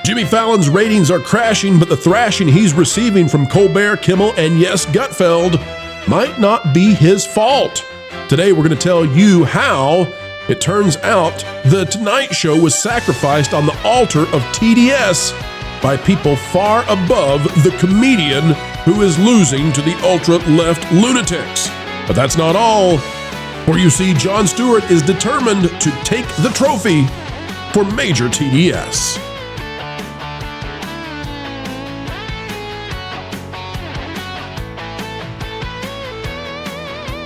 Jimmy Fallon's ratings are crashing, but the thrashing he's receiving from Colbert, Kimmel, and yes, Gutfeld might not be his fault. Today, we're going to tell you how it turns out The Tonight Show was sacrificed on the altar of TDS by people far above the comedian who is losing to the ultra-left lunatics. But that's not all. For you see, Jon Stewart is determined to take the trophy for Major TDS.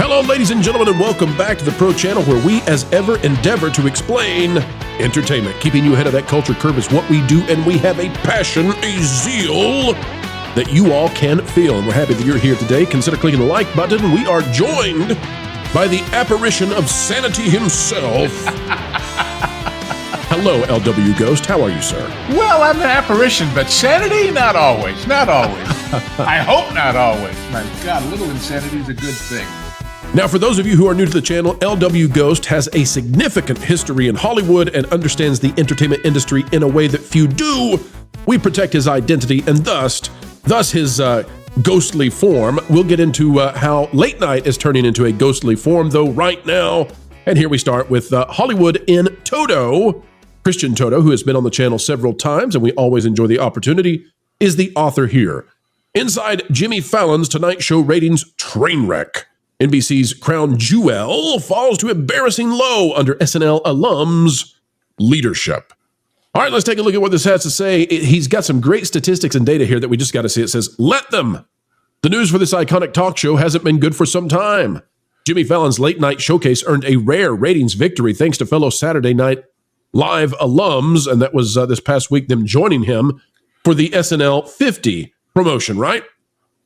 Hello, ladies and gentlemen, and welcome back to the Pro Channel, where we, as ever, endeavor to explain entertainment. Keeping you ahead of that culture curve is what we do, and we have a passion, a zeal that you all can feel. And we're happy that you're here today. Consider clicking the like button. We are joined by the apparition of sanity himself. Hello, LW Ghost. How are you, sir? Well, I'm an apparition, but sanity? Not always. Not always. I hope not always. My God, a little insanity is a good thing. Now, for those of you who are new to the channel, LW Ghost has a significant history in Hollywood and understands the entertainment industry in a way that few do. We protect his identity and thus his ghostly form. We'll get into how late night is turning into a ghostly form, though, right now. And here we start with Hollywood in Toto. Christian Toto, who has been on the channel several times, and we always enjoy the opportunity, is the author here. Inside Jimmy Fallon's Tonight Show ratings train wreck, NBC's crown jewel falls to embarrassing low under SNL alums' leadership. All right, let's take a look at what this has to say. He's got some great statistics and data here that we just got to see. It says, let them. The news for this iconic talk show hasn't been good for some time. Jimmy Fallon's late night showcase earned a rare ratings victory thanks to fellow Saturday Night Live alums, and that was this past week, them joining him for the SNL 50 promotion, right?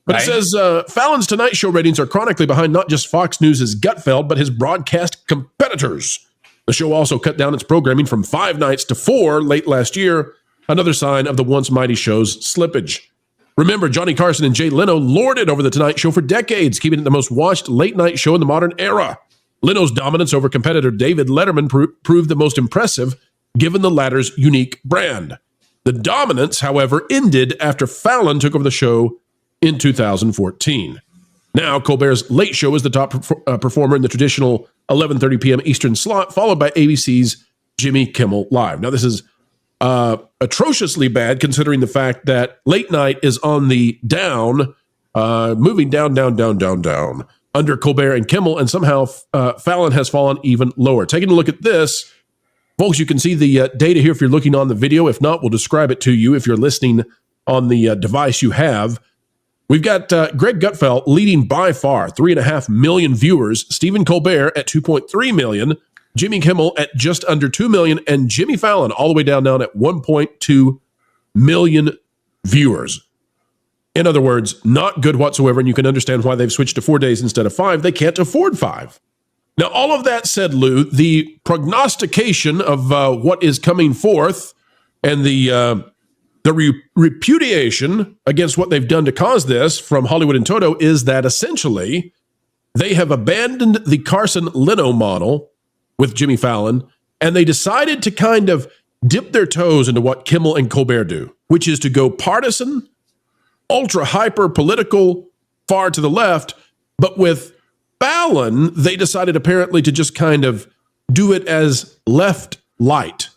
But It says Fallon's Tonight Show ratings are chronically behind not just Fox News' Gutfeld, but his broadcast competitors. The show also cut down its programming from 5 nights to 4 late last year, another sign of the once mighty show's slippage. Remember, Johnny Carson and Jay Leno lorded over The Tonight Show for decades, keeping it the most watched late-night show in the modern era. Leno's dominance over competitor David Letterman proved the most impressive, given the latter's unique brand. The dominance, however, ended after Fallon took over the show in 2014. Now, Colbert's Late Show is the top performer in the traditional 11:30 p.m. Eastern slot, followed by ABC's Jimmy Kimmel Live. Now, this is atrociously bad, considering the fact that late night is on the down, moving down, under Colbert and Kimmel, and somehow Fallon has fallen even lower. Taking a look at this, folks, you can see the data here if you're looking on the video. If not, we'll describe it to you if you're listening on the device you have. We've got Greg Gutfeld leading by far, 3.5 million viewers, Stephen Colbert at 2.3 million, Jimmy Kimmel at just under 2 million, and Jimmy Fallon all the way down at 1.2 million viewers. In other words, not good whatsoever, and you can understand why they've switched to 4 days instead of 5. They can't afford 5. Now, all of that said, Lou, the prognostication of what is coming forth and the repudiation against what they've done to cause this from Hollywood and Toto is that essentially they have abandoned the Carson-Leno model with Jimmy Fallon, and they decided to kind of dip their toes into what Kimmel and Colbert do, which is to go partisan, ultra-hyper political, far to the left, but with Fallon, they decided apparently to just kind of do it as left-light.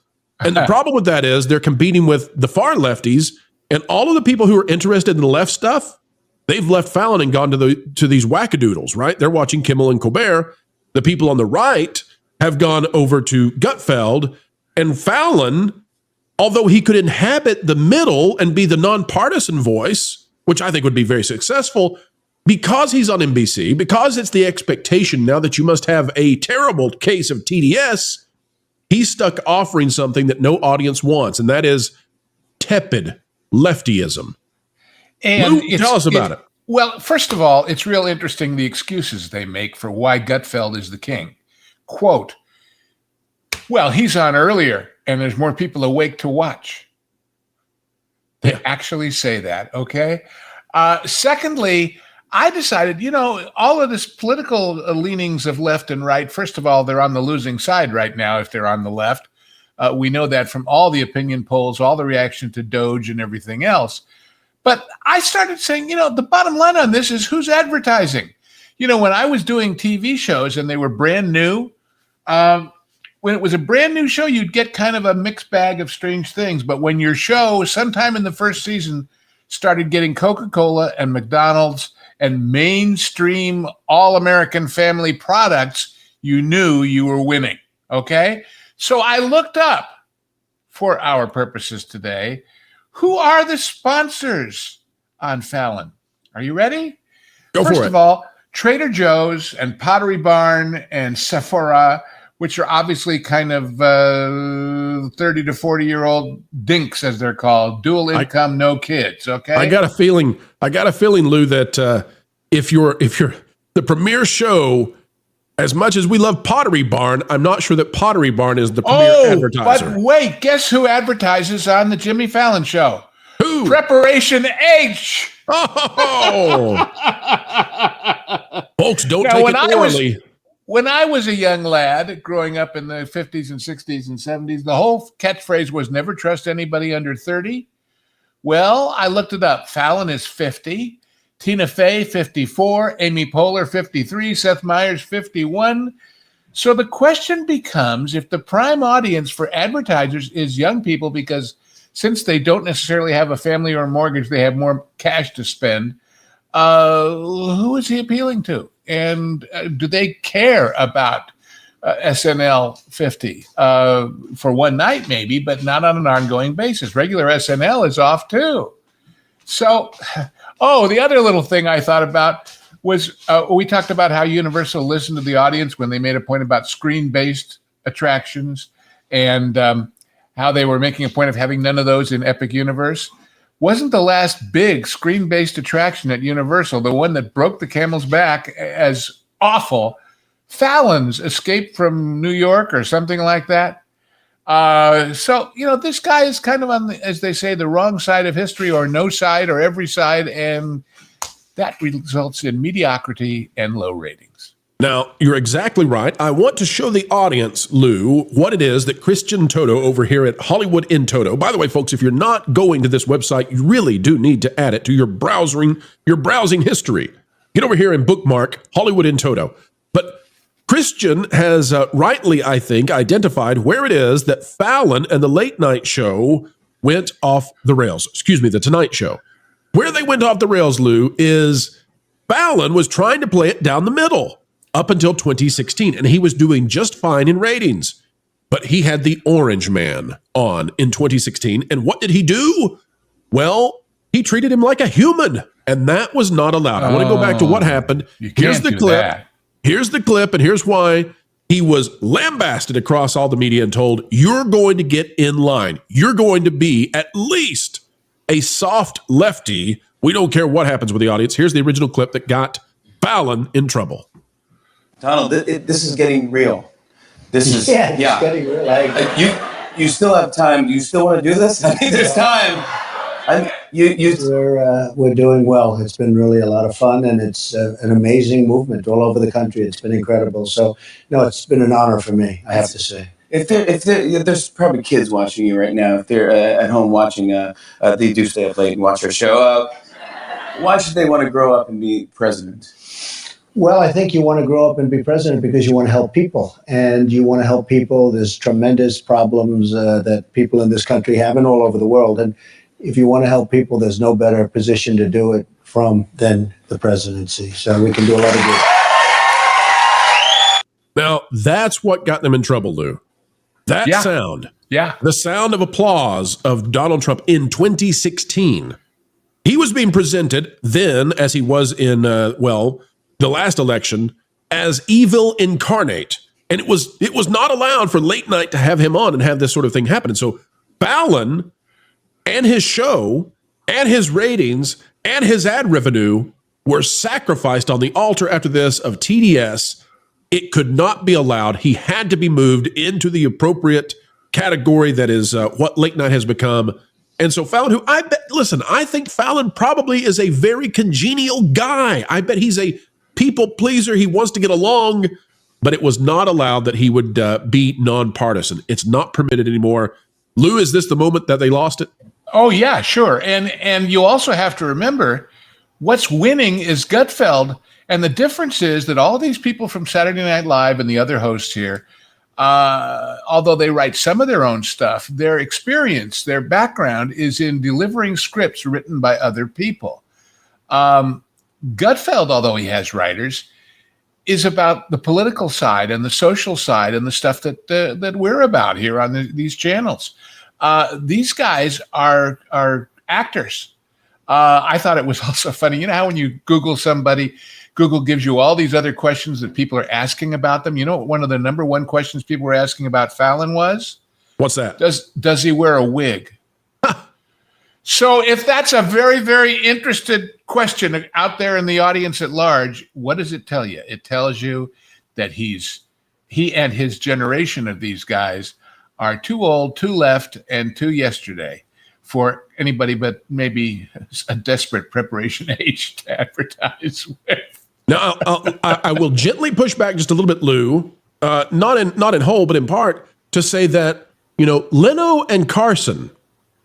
And the problem with that is they're competing with the far lefties, and all of the people who are interested in the left stuff, they've left Fallon and gone to these wackadoodles, right? They're watching Kimmel and Colbert. The people on the right have gone over to Gutfeld, and Fallon, although he could inhabit the middle and be the nonpartisan voice, which I think would be very successful, because he's on NBC, because it's the expectation now that you must have a terrible case of TDS, he's stuck offering something that no audience wants, and that is tepid leftyism. And Lou, tell us about it. Well, first of all, it's real interesting the excuses they make for why Gutfeld is the king. Quote, well, he's on earlier, and there's more people awake to watch. They actually say that, okay? Secondly, I decided, all of this political leanings of left and right, first of all, they're on the losing side right now if they're on the left. We know that from all the opinion polls, all the reaction to Doge and everything else. But I started saying, the bottom line on this is who's advertising? When I was doing TV shows and they were brand new, when it was a brand new show, you'd get kind of a mixed bag of strange things. But when your show, sometime in the first season, started getting Coca-Cola and McDonald's and mainstream all-American family products, you knew you were winning, okay? So I looked up, for our purposes today, who are the sponsors on Fallon? Are you ready? Go for it. First of all, Trader Joe's and Pottery Barn and Sephora, which are obviously kind of 30 to 40-year-old dinks, as they're called, dual income, no kids. Okay. I got a feeling, Lou, that if you're the premier show, as much as we love Pottery Barn, I'm not sure that Pottery Barn is the premier advertiser. But wait, guess who advertises on the Jimmy Fallon show? Who? Preparation H. Oh, folks, don't take it orally. When I was a young lad growing up in the 50s and 60s and 70s, the whole catchphrase was never trust anybody under 30. Well, I looked it up. Fallon is 50, Tina Fey 54, Amy Poehler 53, Seth Meyers 51. So the question becomes, if the prime audience for advertisers is young people, because since they don't necessarily have a family or a mortgage, they have more cash to spend, who is he appealing to? And do they care about SNL 50 for one night maybe, but not on an ongoing basis? Regular SNL is off too. So, the other little thing I thought about was we talked about how Universal listened to the audience when they made a point about screen-based attractions and how they were making a point of having none of those in Epic Universe. Wasn't the last big screen-based attraction at Universal, the one that broke the camel's back as awful, Fallon's Escape from New York or something like that? So, this guy is kind of on, as they say, the wrong side of history, or no side, or every side, and that results in mediocrity and low ratings. Now, you're exactly right. I want to show the audience, Lou, what it is that Christian Toto over here at Hollywood in Toto. By the way, folks, if you're not going to this website, you really do need to add it to your browsing history. Get over here and bookmark Hollywood in Toto. But Christian has rightly, I think, identified where it is that Fallon and the late night show went off the rails. Excuse me, the Tonight Show. Where they went off the rails, Lou, is Fallon was trying to play it down the middle up until 2016, and he was doing just fine in ratings. But he had the Orange Man on in 2016, and what did he do? Well, he treated him like a human, and that was not allowed. I want to go back to what happened. Here's the clip. That. Here's the clip, and here's why. He was lambasted across all the media and told, you're going to get in line. You're going to be at least a soft lefty. We don't care what happens with the audience. Here's the original clip that got Fallon in trouble. Donald, this is getting real. It's getting real. You still have time. You still want to do this? I think there's time. We're doing well. It's been really a lot of fun, and it's an amazing movement all over the country. It's been incredible. So, it's been an honor for me, I have to say. If there's probably kids watching you right now. If they're at home watching, they do stay up late and watch our show. Why should they want to grow up and be president? Well, I think you want to grow up and be president because you want to help people, and you want to help people. There's tremendous problems that people in this country have and all over the world. And if you want to help people, there's no better position to do it from than the presidency. So we can do a lot of good. Now, that's what got them in trouble, Lou. That sound. Yeah. The sound of applause of Donald Trump in 2016. He was being presented then, as he was in, the last election, as evil incarnate. And it was not allowed for late night to have him on and have this sort of thing happen. And so Fallon and his show and his ratings and his ad revenue were sacrificed on the altar after this of TDS. It could not be allowed. He had to be moved into the appropriate category that is what late night has become. And so Fallon, I think Fallon probably is a very congenial guy. I bet he's a people pleaser. He wants to get along but it was not allowed that he would be nonpartisan. It's not permitted anymore. Lou, is this the moment that they lost it? Oh yeah, sure. And you also have to remember what's winning is Gutfeld. And the difference is that all these people from Saturday Night Live and the other hosts here, although they write some of their own stuff, their experience, their background is in delivering scripts written by other people. Gutfeld, although he has writers, is about the political side and the social side and the stuff that we're about here on these channels. These guys are actors. I thought it was also funny. You know how when you Google somebody, Google gives you all these other questions that people are asking about them. You know what one of the number one questions people were asking about Fallon was? What's that? Does he wear a wig? So if that's a very, very interested question out there in the audience at large, what does it tell you? It tells you that he and his generation of these guys are too old, too left, and too yesterday for anybody but maybe a desperate preparation age to advertise with. Now, I will gently push back just a little bit, Lou, not in whole, but in part, to say that, Leno and Carson,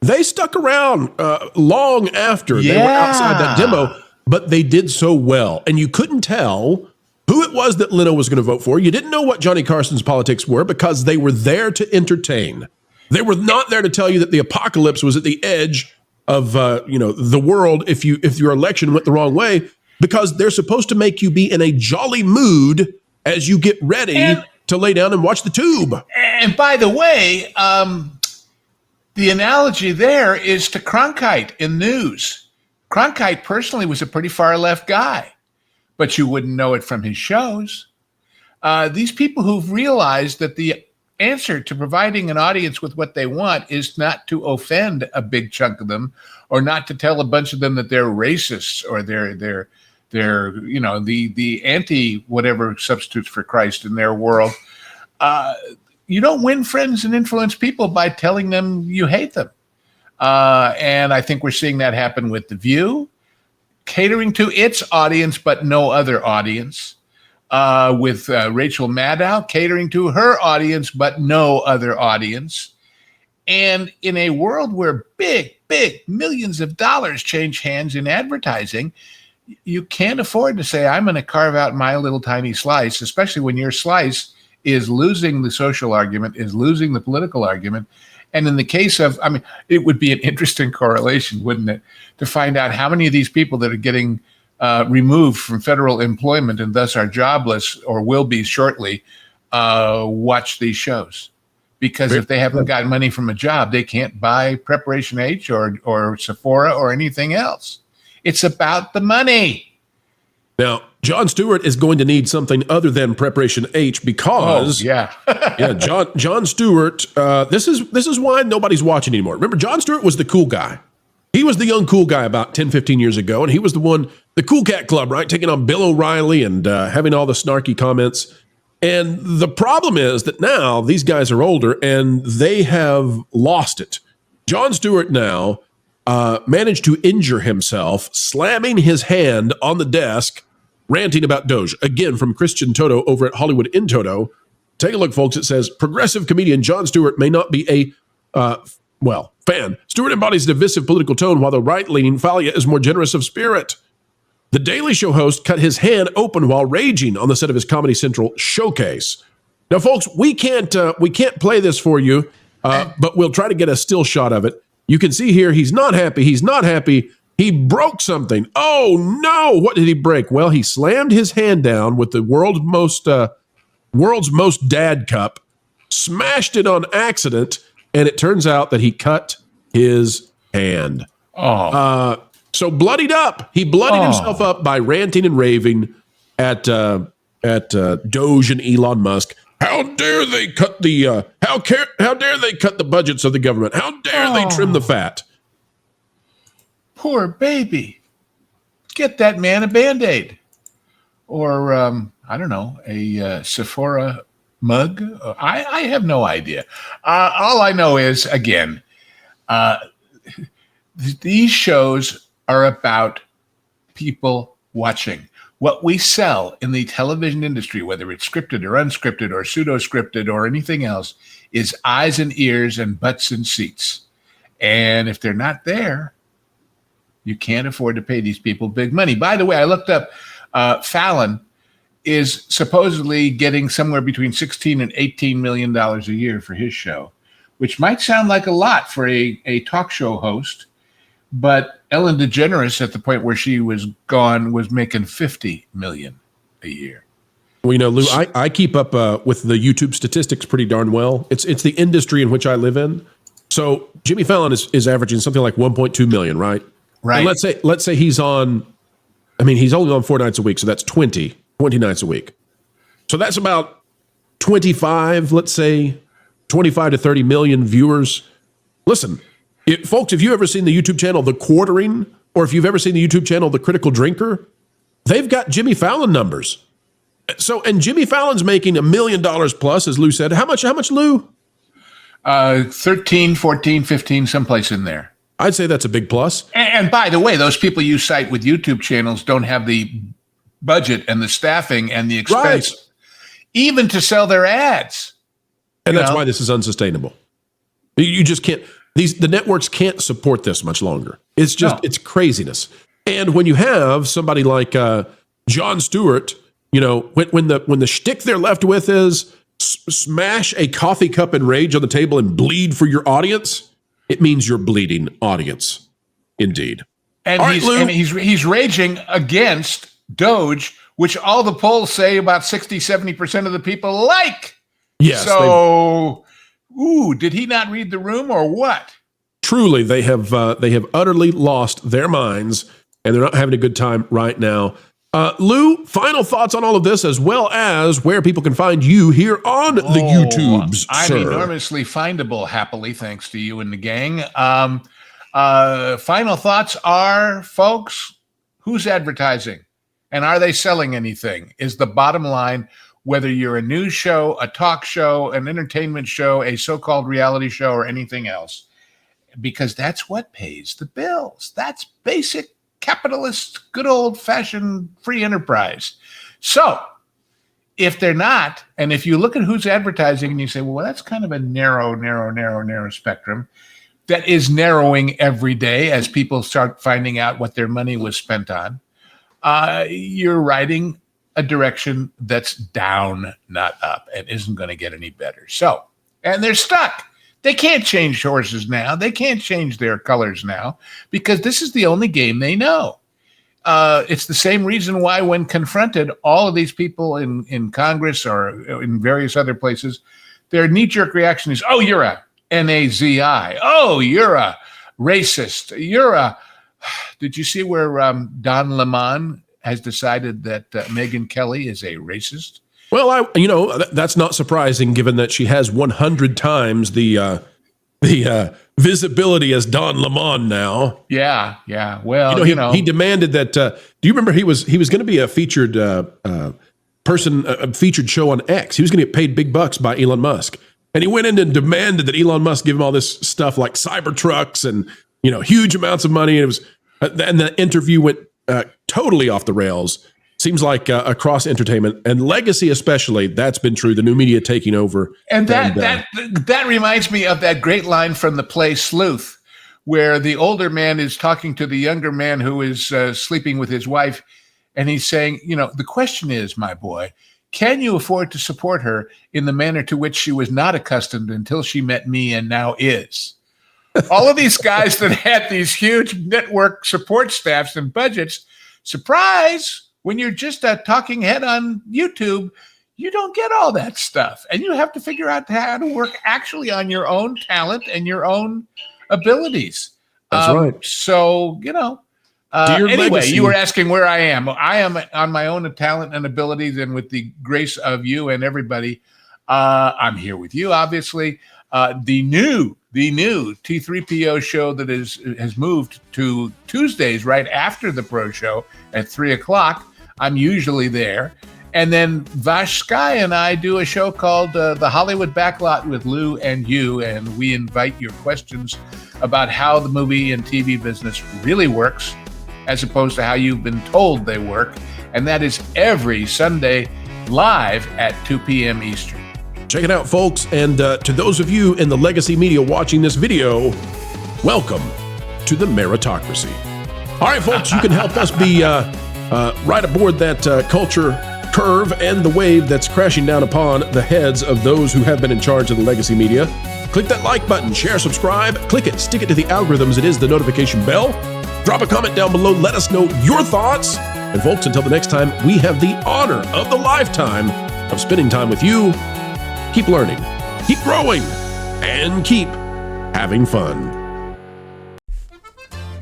they stuck around long after they were outside that demo, but they did so well. And you couldn't tell who it was that Leno was going to vote for. You didn't know what Johnny Carson's politics were because they were there to entertain. They were not there to tell you that the apocalypse was at the edge of the world if your election went the wrong way, because they're supposed to make you be in a jolly mood as you get ready to lay down and watch the tube. And by the way, the analogy there is to Cronkite in news. Cronkite personally was a pretty far left guy, but you wouldn't know it from his shows. These people who've realized that the answer to providing an audience with what they want is not to offend a big chunk of them, or not to tell a bunch of them that they're racists or they're the anti whatever substitutes for Christ in their world. You don't win friends and influence people by telling them you hate them. And I think we're seeing that happen with The View, catering to its audience, but no other audience. With Rachel Maddow, catering to her audience, but no other audience. And in a world where big millions of dollars change hands in advertising, you can't afford to say, I'm going to carve out my little tiny slice, especially when your slice is losing the social argument, is losing the political argument. And in the case of, it would be an interesting correlation, wouldn't it, to find out how many of these people that are getting removed from federal employment and thus are jobless or will be shortly watch these shows. Because if they haven't got money from a job, they can't buy Preparation H or Sephora or anything else. It's about the money. Now, Jon Stewart is going to need something other than Preparation H because Jon Stewart, this is why nobody's watching anymore. Remember, Jon Stewart was the cool guy. He was the young cool guy about 10, 15 years ago, and he was the Cool Cat Club, right? Taking on Bill O'Reilly and having all the snarky comments. And the problem is that now these guys are older and they have lost it. Jon Stewart now managed to injure himself, slamming his hand on the desk, ranting about Doge. Again, from Christian Toto over at Hollywood in Toto. Take a look, folks. It says, progressive comedian Jon Stewart may not be a fan. Stewart embodies a divisive political tone, while the right-leaning Falia is more generous of spirit. The Daily Show host cut his hand open while raging on the set of his Comedy Central showcase. Now, folks, we can't play this for you, but we'll try to get a still shot of it. You can see here he's not happy. He's not happy. He broke something. Oh no! What did he break? Well, he slammed his hand down with the world's most dad cup, smashed it on accident, and it turns out that he cut his hand. So bloodied up. He bloodied himself up by ranting and raving at Doge and Elon Musk. How dare they cut the how dare they cut the budgets of the government? How dare they trim the fat? Poor baby. Get that man a Band-Aid. Or I don't know, a Sephora mug. I have no idea. All I know is, again, these shows are about people watching. What we sell in the television industry, whether it's scripted or unscripted or pseudo-scripted or anything else, is eyes and ears and butts and seats. And if they're not there, you can't afford to pay these people big money. By the way, I looked up Fallon is supposedly getting somewhere between $16 and $18 million a year for his show, which might sound like a lot for a talk show host. But Ellen DeGeneres, at the point where she was gone, was making $50 million a year. Well, Lou, I keep up with the YouTube statistics pretty darn well. It's the industry in which I live in. So Jimmy Fallon is averaging something like 1.2 million, right? Right. And let's say he's on. I mean, he's only on 4 nights a week, so that's 20 nights a week. So that's about 25. Let's say 25 to 30 million viewers. Listen. Folks, if you've ever seen the YouTube channel The Quartering, or if you've ever seen the YouTube channel The Critical Drinker, they've got Jimmy Fallon numbers. So, and Jimmy Fallon's making $1 million plus, as Lou said. How much, Lou? 13, 14, 15, someplace in there. I'd say that's a big plus. And by the way, those people you cite with YouTube channels don't have the budget and the staffing and the expense, even to sell their ads. And that's why this is unsustainable. You just can't. The networks can't support this much longer. It's just it's craziness. And when you have somebody like Jon Stewart, when the shtick they're left with is smash a coffee cup and rage on the table and bleed for your audience, it means you're bleeding audience, indeed. And he's raging against Doge, which all the polls say about 60-70% of the people like. Yes. So. Ooh, did he not read the room or what? Truly, they have utterly lost their minds, and they're not having a good time right now. Lou, final thoughts on all of this, as well as where people can find you here on the YouTubes, I'm enormously findable, happily, thanks to you and the gang. Final thoughts are, folks, who's advertising? And are they selling anything? Is the bottom line. Whether you're a news show, a talk show, an entertainment show, a so-called reality show, or anything else, because that's what pays the bills. That's basic capitalist, good old-fashioned free enterprise. So if they're not, and if you look at who's advertising and you say, well, that's kind of a narrow spectrum, that is narrowing every day as people start finding out what their money was spent on, you're writing a direction that's down, not up, and isn't going to get any better. So, and they're stuck. They can't change horses now. They can't change their colors now because this is the only game they know. It's the same reason why when confronted, all of these people in Congress or in various other places, their knee-jerk reaction is, oh, you're a Nazi. Oh, you're a racist. You're a... Did you see where Don Lemon has decided that Megyn Kelly is a racist? Well, that's not surprising given that she has 100 times the visibility as Don Lemon now. Yeah. Well, he demanded that. Do you remember he was going to be a featured person, a featured show on X? He was going to get paid big bucks by Elon Musk, and he went in and demanded that Elon Musk give him all this stuff like Cybertrucks and huge amounts of money. And it was, and the interview went totally off the rails. Seems like across entertainment and legacy, especially, that's been true. The new media taking over, and that reminds me of that great line from the play Sleuth, where the older man is talking to the younger man who is sleeping with his wife, and he's saying, the question is, my boy, can you afford to support her in the manner to which she was not accustomed until she met me and now is? All of these guys that had these huge network support staffs and budgets, surprise, when you're just a talking head on YouTube, you don't get all that stuff. And you have to figure out how to work actually on your own talent and your own abilities. That's right. So, anyway, legacy. You were asking where I am. I am on my own talent and abilities, and with the grace of you and everybody, I'm here with you, obviously. The new T3PO show that has moved to Tuesdays right after the Pro Show at 3:00. I'm usually there. And then Vash Sky and I do a show called The Hollywood Backlot with Lou and you, and we invite your questions about how the movie and TV business really works. as opposed to how you've been told they work. And that is every Sunday live at 2 p.m. Eastern. Check it out, folks. And to those of you in the legacy media watching this video, welcome to the meritocracy. All right, folks, you can help us be right aboard that culture curve and the wave that's crashing down upon the heads of those who have been in charge of the legacy media. Click that like button, share, subscribe, click it, stick it to the algorithms. It is the notification bell. Drop a comment down below. Let us know your thoughts. And folks, until the next time, we have the honor of the lifetime of spending time with you. Keep learning, keep growing, and keep having fun.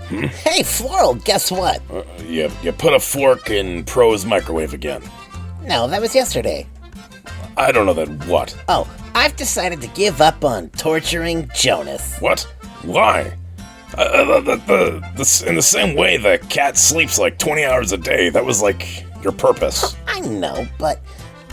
Hey, Floral, guess what? You put a fork in Pro's microwave again. No, that was yesterday. I don't know that what. Oh, I've decided to give up on torturing Jonas. What? Why? In the same way the cat sleeps like 20 hours a day, that was like your purpose. I know, but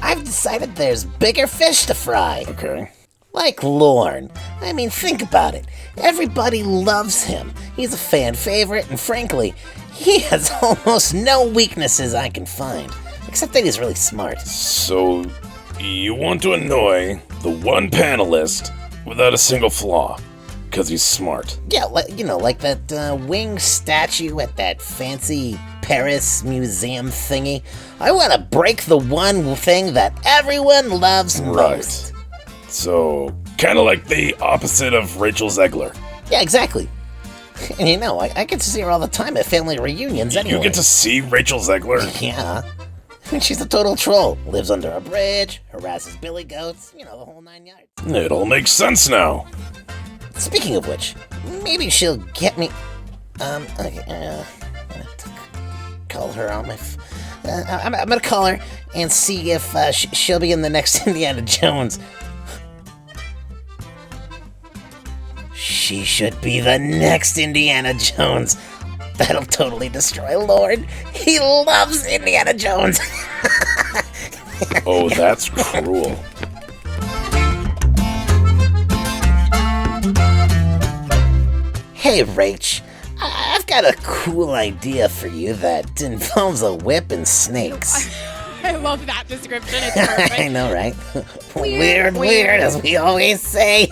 I've decided there's bigger fish to fry. Okay. Like Lorne. I mean, think about it. Everybody loves him. He's a fan favorite, and frankly, he has almost no weaknesses I can find. Except that he's really smart. So, you want to annoy the one panelist without a single flaw, because he's smart. Yeah, like that winged statue at that fancy Paris museum thingy. I want to break the one thing that everyone loves most. Right. So, kind of like the opposite of Rachel Zegler. Yeah, exactly. And I get to see her all the time at family reunions anyway. You get to see Rachel Zegler? Yeah. She's a total troll. Lives under a bridge, harasses billy goats, the whole 9 yards. It all makes sense now. Speaking of which, maybe she'll get me... Okay, I'm gonna call her on my... I'm gonna call her and see if she'll be in the next Indiana Jones. She should be the next Indiana Jones. That'll totally destroy Lord. He loves Indiana Jones. Oh, that's cruel. Hey, Rach. I've got a cool idea for you that involves a whip and snakes. I love that description. It's perfect. I know, right? Weird, as we always say.